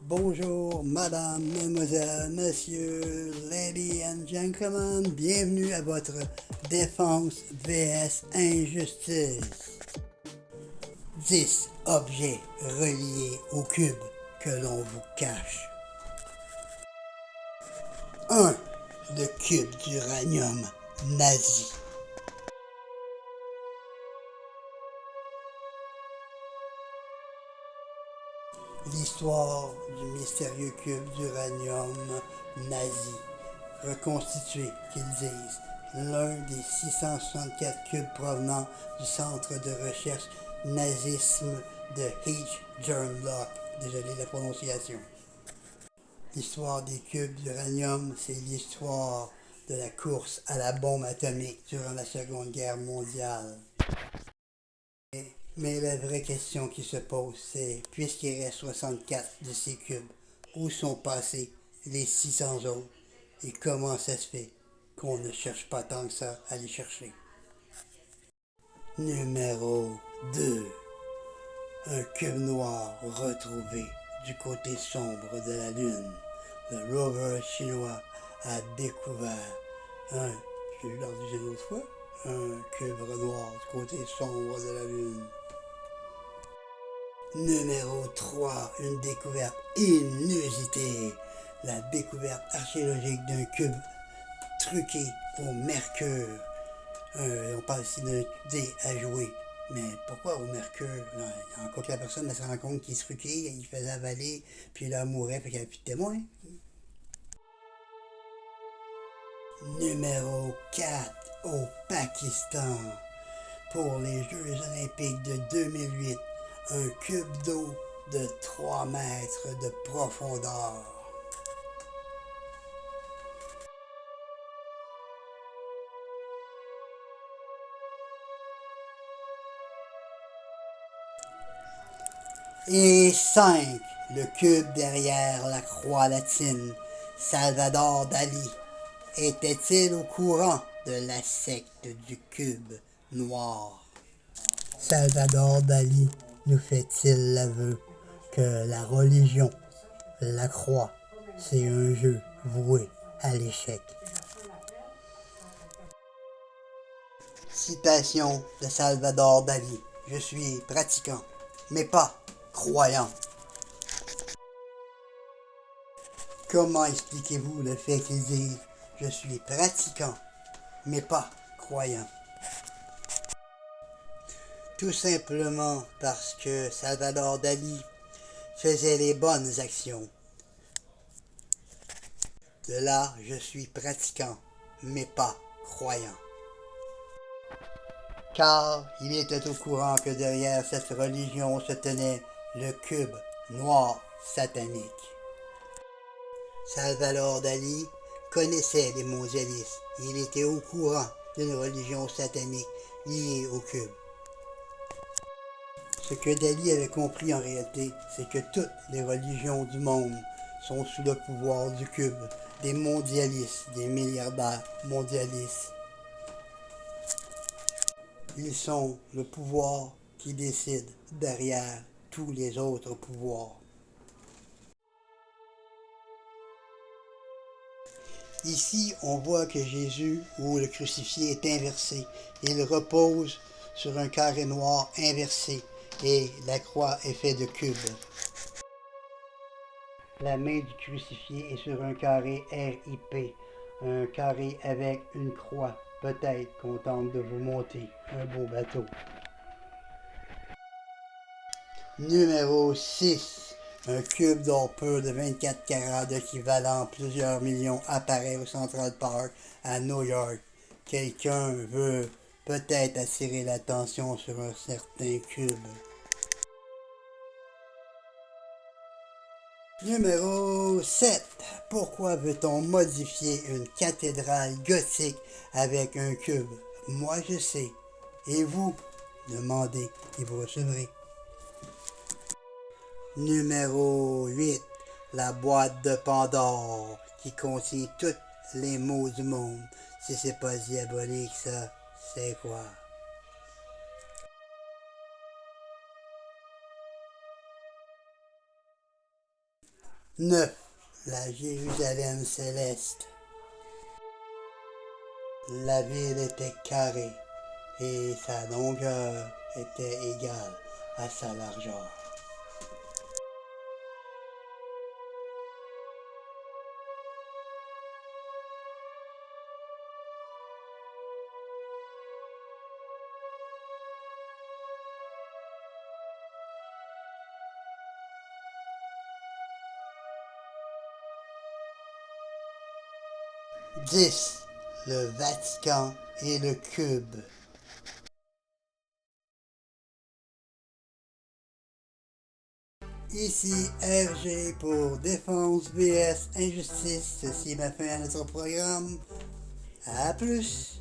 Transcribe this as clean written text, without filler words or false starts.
Bonjour, madame, mademoiselle, monsieur, ladies and gentlemen, bienvenue à votre défense vs injustice. 10 objets reliés au cube que l'on vous cache. 1. Le cube d'uranium nazi. L'histoire du mystérieux cube d'uranium nazi, reconstitué, qu'ils disent, l'un des 664 cubes provenant du centre de recherche nazisme de H. Désolé la prononciation. L'histoire des cubes d'uranium, c'est l'histoire de la course à la bombe atomique durant la Seconde Guerre mondiale. Mais la vraie question qui se pose, c'est, puisqu'il reste 64 de ces cubes, où sont passés les 600 autres et comment ça se fait qu'on ne cherche pas tant que ça à les chercher? Numéro 2. Un cube noir retrouvé du côté sombre de la Lune. Le rover chinois a découvert je leur dis une autre fois, un cube noir du côté sombre de la Lune. Numéro 3, une découverte inusitée. La découverte archéologique d'un cube truqué au mercure. On parle ici d'un dé à jouer. Mais pourquoi au mercure? Encore que la personne se rend compte qu'il se truquait, il faisait avaler, puis là, elle mourait, puis qu'il n'y avait plus de témoins. Numéro 4, au Pakistan. Pour les Jeux olympiques de 2008, un cube d'eau de 3 mètres de profondeur. Et 5. Le cube derrière la croix latine. Salvador Dali. Était-il au courant de la secte du cube noir? Salvador Dali nous fait-il l'aveu que la religion, la croix, c'est un jeu voué à l'échec? Citation de Salvador Dali. Je suis pratiquant, mais pas croyant. Comment expliquez-vous le fait qu'ils disent « Je suis pratiquant, mais pas croyant » ? Tout simplement parce que Salvador Dali faisait les bonnes actions. De là, je suis pratiquant, mais pas croyant. Car il était au courant que derrière cette religion se tenait le cube noir satanique. Salvador Dali connaissait les mondialistes. Il était au courant d'une religion satanique liée au cube. Ce que Dali avait compris en réalité, c'est que toutes les religions du monde sont sous le pouvoir du cube, des mondialistes, des milliardaires mondialistes. Ils sont le pouvoir qui décide derrière tous les autres pouvoirs. Ici, on voit que Jésus, ou le crucifié, est inversé. Il repose sur un carré noir inversé et la croix est faite de cubes. La main du crucifié est sur un carré RIP, un carré avec une croix. Peut-être qu'on tente de vous monter un beau bateau. Numéro 6. Un cube d'or pur de 24 carats d'équivalent plusieurs millions apparaît au Central Park à New York. Quelqu'un veut peut-être attirer l'attention sur un certain cube. Numéro 7. Pourquoi veut-on modifier une cathédrale gothique avec un cube? Moi je sais. Et vous? Demandez et vous recevrez. Numéro 8. La boîte de Pandore qui contient tous les maux du monde. Si c'est pas diabolique ça, c'est quoi? 9. La Jérusalem céleste. La ville était carrée et sa longueur était égale à sa largeur. 10. Le Vatican et le cube. Ici RG pour Défense vs Injustice. Ceci m'a fait à notre programme. À plus!